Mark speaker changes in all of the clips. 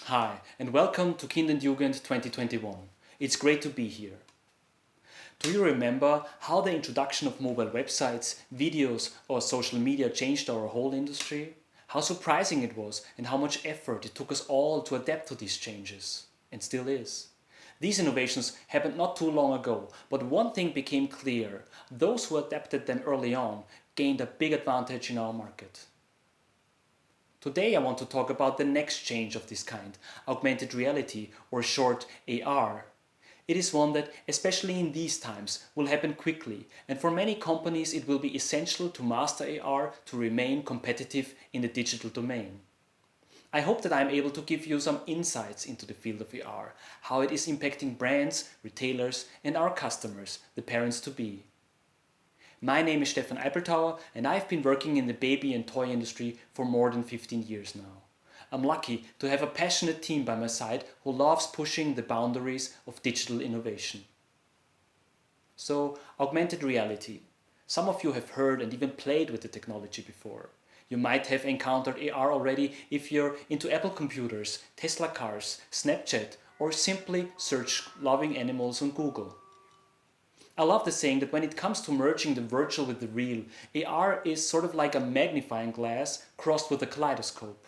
Speaker 1: Hi, and welcome to KundJ 2021. It's great to be here. Do you remember how the introduction of mobile websites, videos or social media changed our whole industry? How surprising it was and how much effort it took us all to adapt to these changes, and still is. These innovations happened not too long ago, but one thing became clear: those who adapted them early on gained a big advantage in our market. Today I want to talk about the next change of this kind, augmented reality, or short AR. It is one that, especially in these times, will happen quickly, and for many companies it will be essential to master AR to remain competitive in the digital domain. I hope that I am able to give you some insights into the field of AR, how it is impacting brands, retailers and our customers, the parents-to-be. My name is StefanEipeltauer and I've been working in the baby and toy industry for more than 15 years now. I'm lucky to have a passionate team by my side who loves pushing the boundaries of digital innovation. So, augmented reality. Some of you have heard and even played with the technology before. You might have encountered AR already if you're into Apple computers, Tesla cars, Snapchat, or simply search loving animals on Google. I love the saying that when it comes to merging the virtual with the real, AR is sort of like a magnifying glass crossed with a kaleidoscope.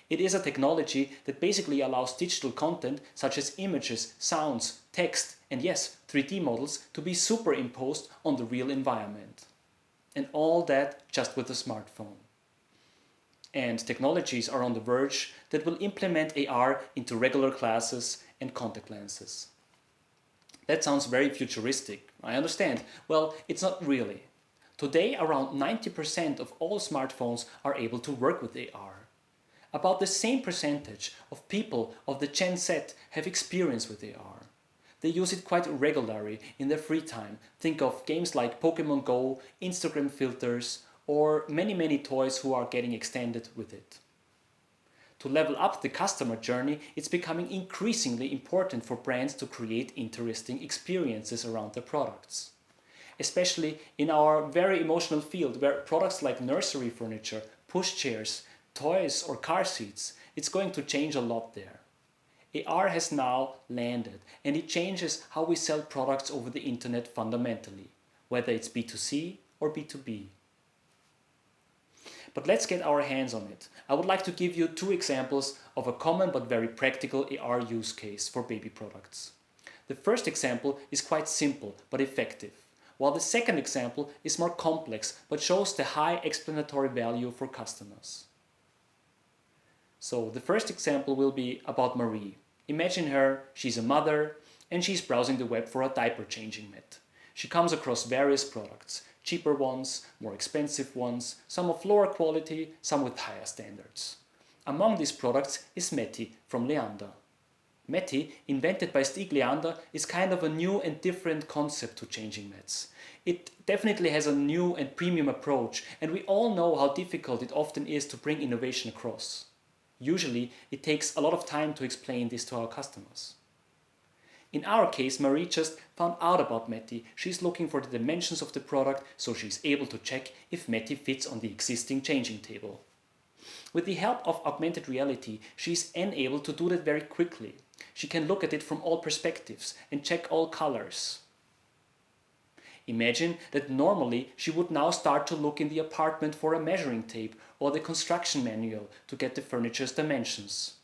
Speaker 1: It is a technology that basically allows digital content such as images, sounds, text and yes, 3D models to be superimposed on the real environment. And all that just with a smartphone. And technologies are on the verge that will implement AR into regular glasses and contact lenses. That sounds very futuristic, I understand. Well, it's not really. Today, around 90% of all smartphones are able to work with AR. About the same percentage of people of the Gen Z have experience with AR. They use it quite regularly in their free time. Think of games like Pokemon Go, Instagram filters, or many toys who are getting extended with it. To level up the customer journey, it's becoming increasingly important for brands to create interesting experiences around their products. Especially in our very emotional field where products like nursery furniture, pushchairs, toys or car seats, it's going to change a lot there. AR has now landed and it changes how we sell products over the internet fundamentally, whether it's B2C or B2B. But let's get our hands on it. I would like to give you two examples of a common but very practical AR use case for baby products. The first example is quite simple but effective, while the second example is more complex but shows the high explanatory value for customers. So the first example will be about Marie. Imagine her, she's a mother and she's browsing the web for a diaper changing mat. She comes across various products. Cheaper ones, more expensive ones, some of lower quality, some with higher standards. Among these products is Meti from Leander. Meti, invented by Stieg Leander, is kind of a new and different concept to changing mats. It definitely has a new and premium approach, and we all know how difficult it often is to bring innovation across. Usually, it takes a lot of time to explain this to our customers. In our case, Marie just found out about Meti. She's looking for the dimensions of the product, so she's able to check if Meti fits on the existing changing table. With the help of augmented reality, she's enabled to do that very quickly. She can look at it from all perspectives and check all colors. Imagine that normally she would now start to look in the apartment for a measuring tape or the construction manual to get the furniture's dimensions.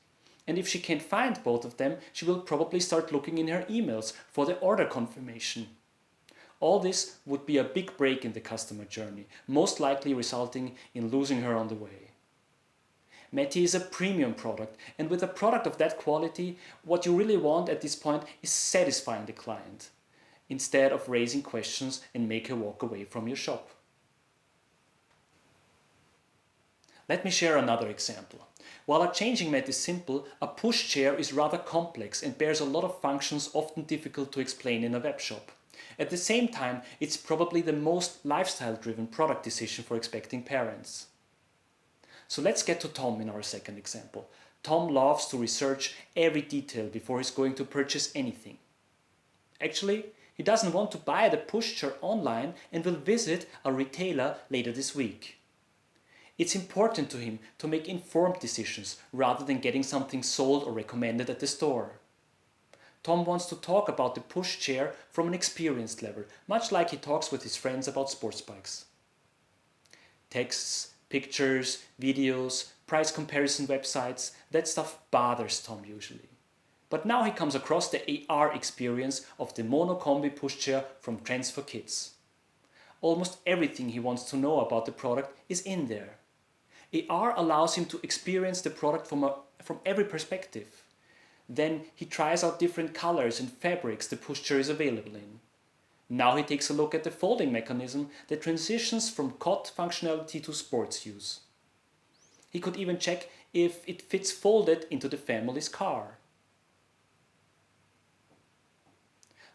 Speaker 1: And if she can't find both of them, she will probably start looking in her emails for the order confirmation. All this would be a big break in the customer journey, most likely resulting in losing her on the way. Meti is a premium product, and with a product of that quality, what you really want at this point is satisfying the client, instead of raising questions and make her walk away from your shop. Let me share another example. While a changing mat is simple, a pushchair is rather complex and bears a lot of functions often difficult to explain in a web shop. At the same time, it's probably the most lifestyle-driven product decision for expecting parents. So let's get to Tom in our second example. Tom loves to research every detail before he's going to purchase anything. Actually, he doesn't want to buy the pushchair online and will visit a retailer later this week. It's important to him to make informed decisions rather than getting something sold or recommended at the store. Tom wants to talk about the pushchair from an experienced level, much like he talks with his friends about sports bikes. Texts, pictures, videos, price comparison websites, that stuff bothers Tom usually. But now he comes across the AR experience of the Mono Combi pushchair from Trends for Kids. Almost everything he wants to know about the product is in there. AR allows him to experience the product from every perspective. Then he tries out different colors and fabrics the pushchair is available in. Now he takes a look at the folding mechanism that transitions from cot functionality to sports use. He could even check if it fits folded into the family's car.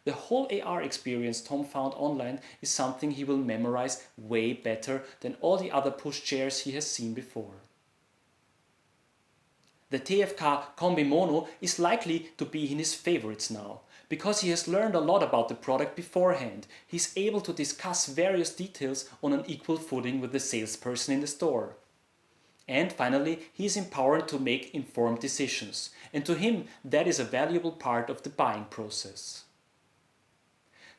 Speaker 1: The whole AR experience Tom found online is something he will memorize way better than all the other pushchairs he has seen before. The TFK Combi Mono is likely to be in his favorites now, because he has learned a lot about the product beforehand. He's able to discuss various details on an equal footing with the salesperson in the store. And finally, he is empowered to make informed decisions, and to him that is a valuable part of the buying process.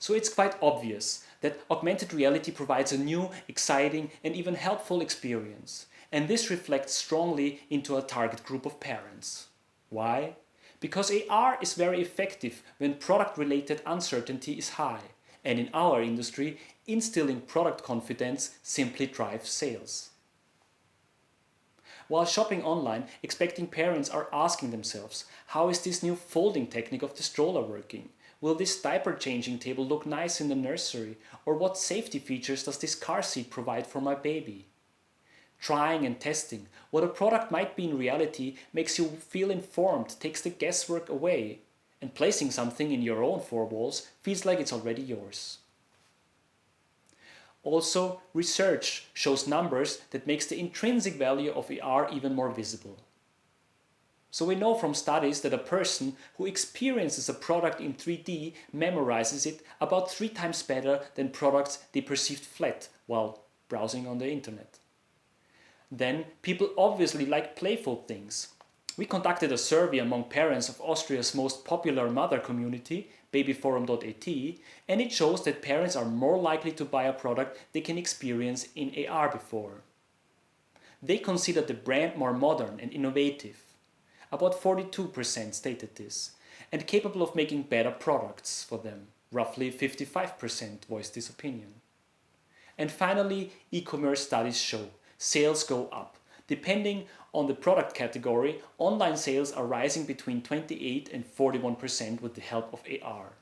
Speaker 1: So it's quite obvious that augmented reality provides a new, exciting and even helpful experience. And this reflects strongly into a target group of parents. Why? Because AR is very effective when product-related uncertainty is high. And in our industry, instilling product confidence simply drives sales. While shopping online, expecting parents are asking themselves, how is this new folding technique of the stroller working? Will this diaper changing table look nice in the nursery? Or what safety features does this car seat provide for my baby? Trying and testing what a product might be in reality makes you feel informed, takes the guesswork away, and placing something in your own four walls feels like it's already yours. Also, research shows numbers that makes the intrinsic value of AR even more visible. So we know from studies that a person who experiences a product in 3D memorizes it about 3 times better than products they perceived flat while browsing on the internet. Then people obviously like playful things. We conducted a survey among parents of Austria's most popular mother community, babyforum.at, and it shows that parents are more likely to buy a product they can experience in AR before. They consider the brand more modern and innovative. About 42% stated this, and capable of making better products for them. Roughly 55% voiced this opinion. And finally, e-commerce studies show sales go up. Depending on the product category, online sales are rising between 28 and 41% with the help of AR.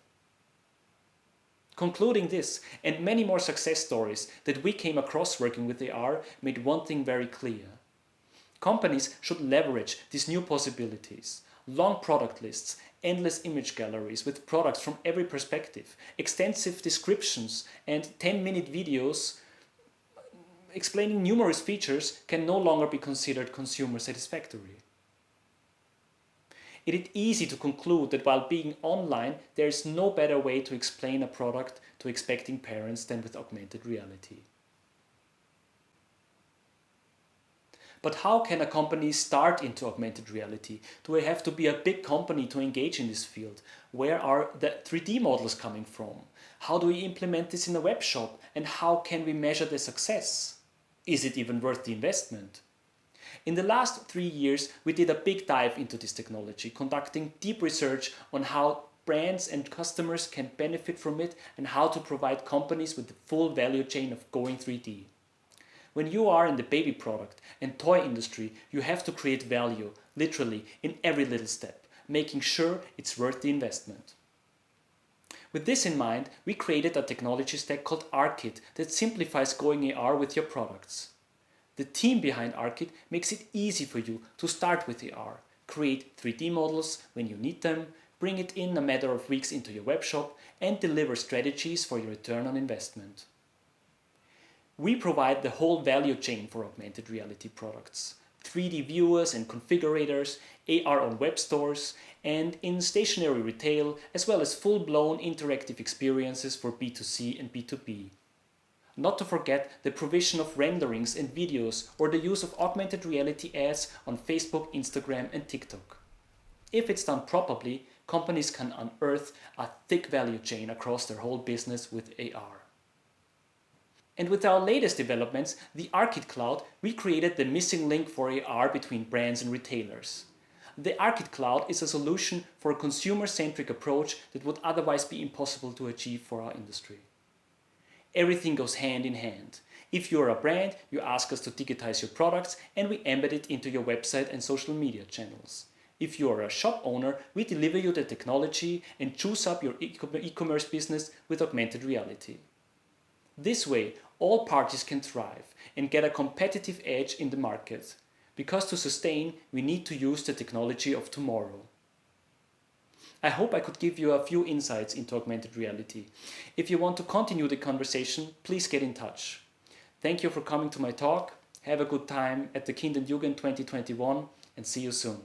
Speaker 1: Concluding this, and many more success stories that we came across working with AR made one thing very clear. Companies should leverage these new possibilities. Long product lists, endless image galleries with products from every perspective, extensive descriptions and 10-minute videos explaining numerous features can no longer be considered consumer satisfactory. It is easy to conclude that while being online, there is no better way to explain a product to expecting parents than with augmented reality. But how can a company start into augmented reality? Do I have to be a big company to engage in this field? Where are the 3D models coming from? How do we implement this in a web shop? And how can we measure the success? Is it even worth the investment? In the last 3 years, we did a big dive into this technology, conducting deep research on how brands and customers can benefit from it and how to provide companies with the full value chain of going 3D. When you are in the baby product and toy industry, you have to create value, literally, in every little step, making sure it's worth the investment. With this in mind, we created a technology stack called ARKit that simplifies going AR with your products. The team behind ARKit makes it easy for you to start with AR, create 3D models when you need them, bring it in a matter of weeks into your webshop, and deliver strategies for your return on investment. We provide the whole value chain for augmented reality products. 3D viewers and configurators, AR on web stores, and in stationary retail, as well as full-blown interactive experiences for B2C and B2B. Not to forget the provision of renderings and videos or the use of augmented reality ads on Facebook, Instagram and TikTok. If it's done properly, companies can unearth a thick value chain across their whole business with AR. And with our latest developments, the Arcade Cloud, we created the missing link for AR between brands and retailers. The Arcade Cloud is a solution for a consumer-centric approach that would otherwise be impossible to achieve for our industry. Everything goes hand in hand. If you're a brand, you ask us to digitize your products and we embed it into your website and social media channels. If you are a shop owner, we deliver you the technology and juice up your e-commerce business with augmented reality. This way, all parties can thrive and get a competitive edge in the market. Because to sustain, we need to use the technology of tomorrow. I hope I could give you a few insights into augmented reality. If you want to continue the conversation, please get in touch. Thank you for coming to my talk. Have a good time at the KundJ 2021 and see you soon.